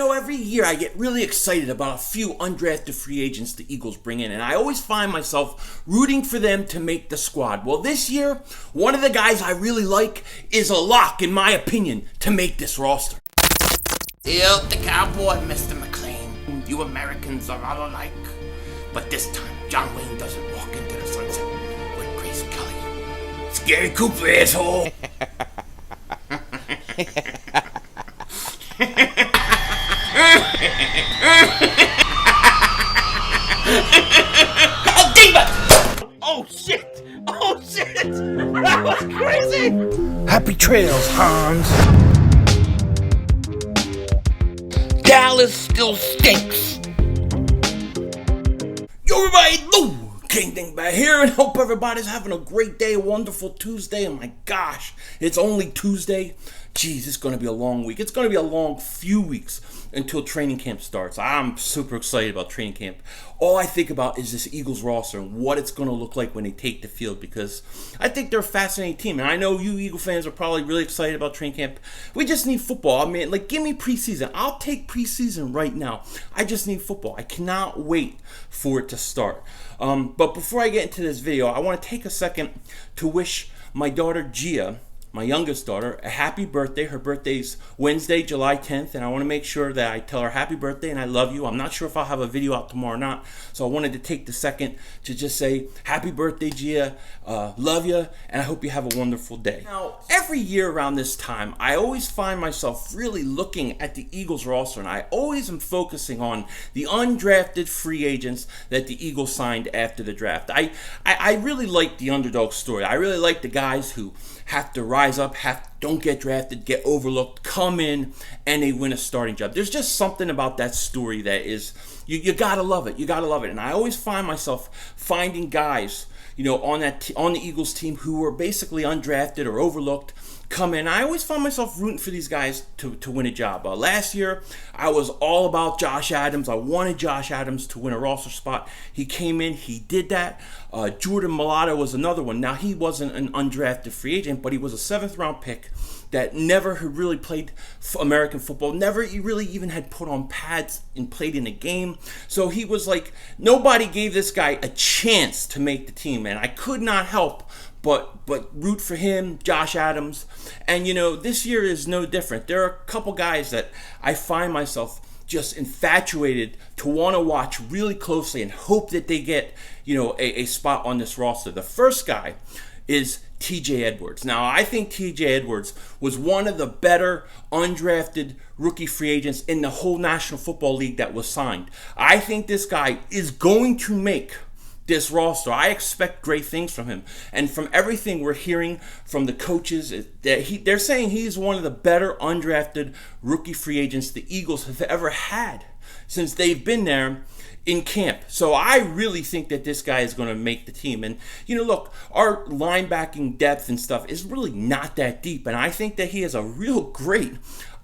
Every year I get really excited about a few undrafted free agents the Eagles bring in, and I always find myself rooting for them to make the squad. Well, this year, one of the guys I really like is a lock, in my opinion, to make this roster. Still the cowboy, Mr. McLean. You Americans are all alike. But this time, John Wayne doesn't walk into the sunset with Grace Kelly. Scary Cooper, asshole! Oh, Diva! Oh, shit! Oh, shit! That was crazy! Happy trails, Hans. Dallas still stinks. Yo, everybody, Lou King Ding back here, and hope everybody's having a great day, a wonderful Tuesday. Oh my gosh, it's only Tuesday. Jeez, it's going to be a long week. It's going to be a long few weeks until training camp starts. I'm super excited about training camp. All I think about is this Eagles roster and what it's going to look like when they take the field, because I think they're a fascinating team. And I know you Eagle fans are probably really excited about training camp. We just need football. I mean, give me preseason. I'll take preseason right now. I just need football. I cannot wait for it to start. But before I get into this video, I want to take a second to wish my daughter Gia, my youngest daughter, a happy birthday. Her birthday's Wednesday, July 10th, and I want to make sure that I tell her happy birthday and I love you. I'm not sure if I'll have a video out tomorrow or not, so I wanted to take the second to just say happy birthday, Gia. Love you, and I hope you have a wonderful day. Now, every year around this time, I always find myself really looking at the Eagles roster, and I always am focusing on the undrafted free agents that the Eagles signed after the draft. I really like the underdog story. I really like the guys who have to rise up, don't get drafted, get overlooked, come in, and they win a starting job. There's just something about that story that is, you gotta love it. You gotta love it. And I always find myself finding guys, on the Eagles team who were basically undrafted or overlooked, come in. I always find myself rooting for these guys to win a job. Last year, I was all about Josh Adams. I wanted Josh Adams to win a roster spot. He came in, he did that. Jordan Mailata was another one. Now, he wasn't an undrafted free agent, but he was a 7th-round pick that never had really played American football, never really even had put on pads and played in a game. So he was like, nobody gave this guy a chance to make the team, and I could not help but root for him, Josh Adams. And this year is no different. There are a couple guys that I find myself just infatuated to want to watch really closely and hope that they get a spot on this roster. The first guy is TJ Edwards. Now, I think TJ Edwards was one of the better undrafted rookie free agents in the whole National Football League that was signed. I think this guy is going to make this roster. I expect great things from him. And from everything we're hearing from the coaches, they're saying he's one of the better undrafted rookie free agents the Eagles have ever had since they've been there in camp. So I really think that this guy is going to make the team. And, look, our linebacking depth and stuff is really not that deep. And I think that he has a real great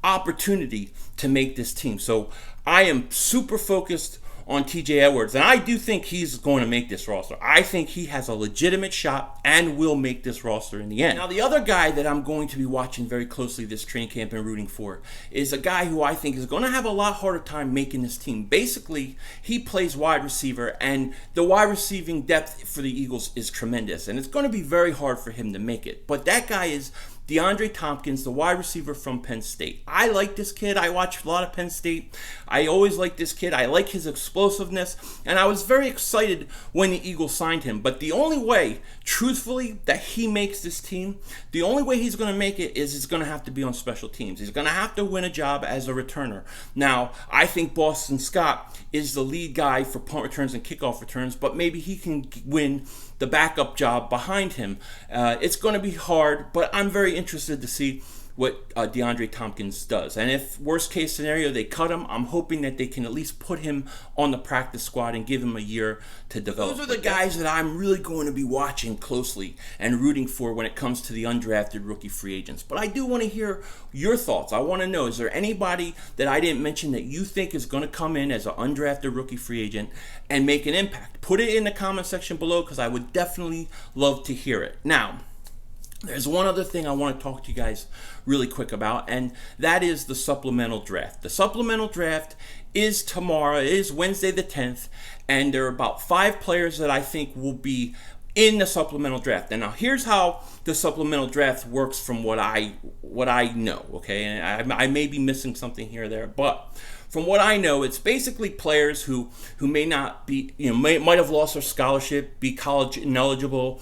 opportunity to make this team. So I am super focused on TJ Edwards, and I do think he's going to make this roster. I think he has a legitimate shot and will make this roster in the end. Now, the other guy that I'm going to be watching very closely this training camp and rooting for is a guy who I think is going to have a lot harder time making this team. Basically, he plays wide receiver, and the wide receiving depth for the Eagles is tremendous, and it's going to be very hard for him to make it. But that guy is DeAndre Thompkins, the wide receiver from Penn State. I like this kid. I watch a lot of Penn State. I always like this kid. I like his explosiveness, and I was very excited when the Eagles signed him. But the only way, truthfully, that he makes this team, the only way he's going to make it is he's going to have to be on special teams. He's going to have to win a job as a returner. Now, I think Boston Scott is the lead guy for punt returns and kickoff returns, but maybe he can win the backup job behind him. It's going to be hard, but I'm very interested to see what DeAndre Thompkins does. And if worst case scenario they cut him, I'm hoping that they can at least put him on the practice squad and give him a year to develop. Those are the guys that I'm really going to be watching closely and rooting for when it comes to the undrafted rookie free agents. But I do want to hear your thoughts. I want to know, is there anybody that I didn't mention that you think is going to come in as an undrafted rookie free agent and make an impact? Put it in the comment section below, because I would definitely love to hear it. Now, There's one other thing I want to talk to you guys really quick about, and that is the supplemental draft. The supplemental draft is tomorrow. It is Wednesday the 10th, and there are about 5 players that I think will be in the supplemental draft. And now here's how the supplemental draft works from what I know, okay? And I may be missing something here or there, but from what I know, it's basically players who may not be, might have lost their scholarship, be college ineligible.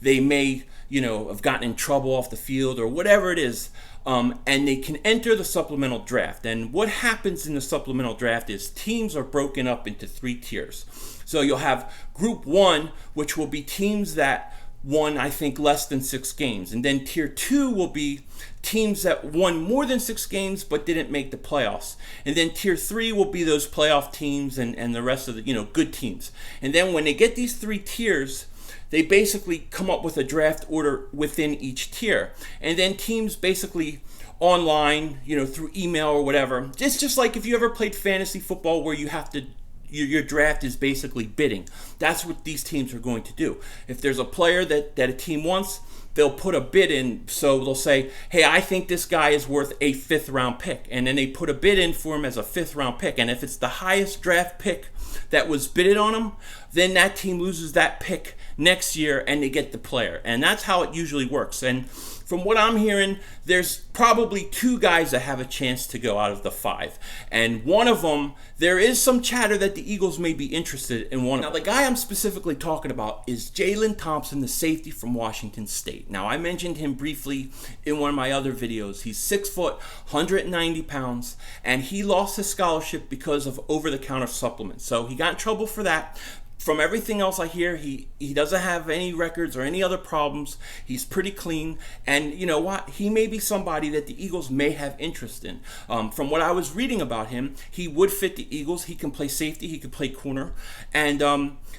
They may, have gotten in trouble off the field or whatever it is. And they can enter the supplemental draft. And what happens in the supplemental draft is teams are broken up into 3 tiers. So you'll have Group 1, which will be teams that won, I think, less than 6 games. And then Tier 2 will be teams that won more than 6 games but didn't make the playoffs. And then Tier 3 will be those playoff teams and the rest of the, good teams. And then when they get these 3 tiers, they basically come up with a draft order within each tier. And then teams basically online, through email or whatever. It's just like if you ever played fantasy football where you have to, your draft is basically bidding. That's what these teams are going to do. If there's a player that a team wants, they'll put a bid in. So they'll say, hey, I think this guy is worth a 5th round pick. And then they put a bid in for him as a 5th round pick. And if it's the highest draft pick that was bidded on him, then that team loses that pick next year and they get the player. And that's how it usually works. And from what I'm hearing, there's probably 2 guys that have a chance to go out of the 5. And one of them, there is some chatter that the Eagles may be interested in one of them. Now, the guy I'm specifically talking about is Jalen Thompson, the safety from Washington State. Now, I mentioned him briefly in one of my other videos. He's 6 foot, 190 pounds, and he lost his scholarship because of over-the-counter supplements. So he got in trouble for that. From everything else I hear, he doesn't have any records or any other problems. He's pretty clean. And you know what? He may be somebody that the Eagles may have interest in. From what I was reading about him, he would fit the Eagles. He can play safety. He can play corner. And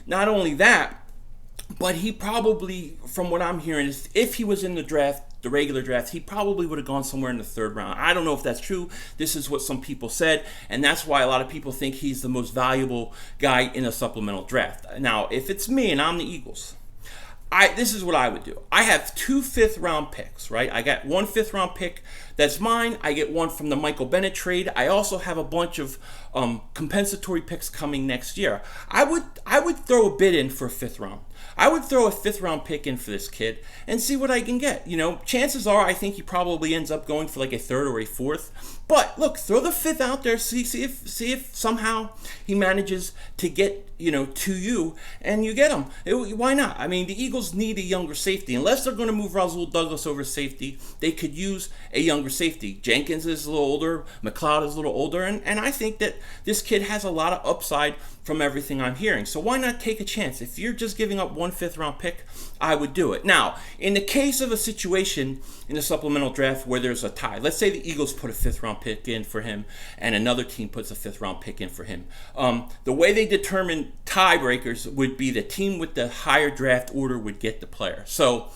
not only that, but he probably, from what I'm hearing, is if he was in the draft, the regular draft, he probably would have gone somewhere in the 3rd round. I don't know if that's true. This is what some people said, and that's why a lot of people think he's the most valuable guy in a supplemental draft. Now, if it's me and I'm the Eagles, this is what I would do. I have 2 5th round picks, right? I got 1 5th round pick that's mine. I get 1 from the Michael Bennett trade. I also have a bunch of compensatory picks coming next year. I would throw a bid in for a 5th round. I would throw a 5th round pick in for this kid and see what I can get. Chances are I think he probably ends up going for like a 3rd or a 4th. But look, throw the 5th out there, see if somehow he manages to get to you and you get him. Why not? I mean, the Eagles need a younger safety. Unless they're going to move Rasul Douglas over safety, they could use a younger safety. Jenkins is a little older, McLeod is a little older, and I think that this kid has a lot of upside from everything I'm hearing. So why not take a chance? If you're just giving up 1 5th round pick, I would do it. Now, in the case of a situation in the supplemental draft where there's a tie, let's say the Eagles put a 5th round pick in for him and another team puts a 5th round pick in for him. The way they determine tiebreakers would be the team with the higher draft order would get the player. So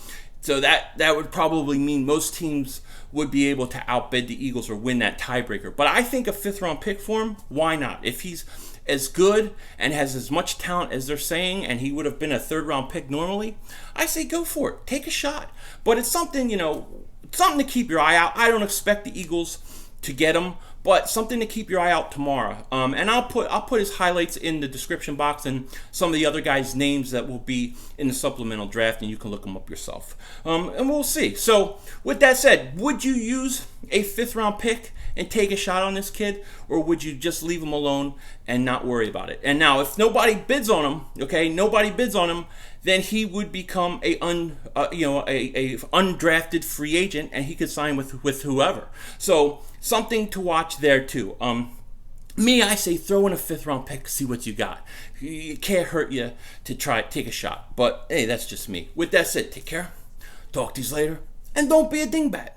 that would probably mean most teams would be able to outbid the Eagles or win that tiebreaker. But I think a 5th round pick for him, why not? If he's as good and has as much talent as they're saying, and he would have been a 3rd round pick normally, I say go for it. Take a shot. But it's something, something to keep your eye out. I don't expect the Eagles to get him, but something to keep your eye out tomorrow. And I'll put his highlights in the description box and some of the other guys' names that will be in the supplemental draft, and you can look them up yourself. And we'll see. So with that said, would you use a 5th round pick and take a shot on this kid, or would you just leave him alone and not worry about it? And now, if nobody bids on him, then he would become a undrafted free agent, and he could sign with whoever. So something to watch there too. Me, I say throw in a 5th round pick, see what you got. It can't hurt you to take a shot. But hey, that's just me. With that said, take care. Talk to you later, and don't be a dingbat.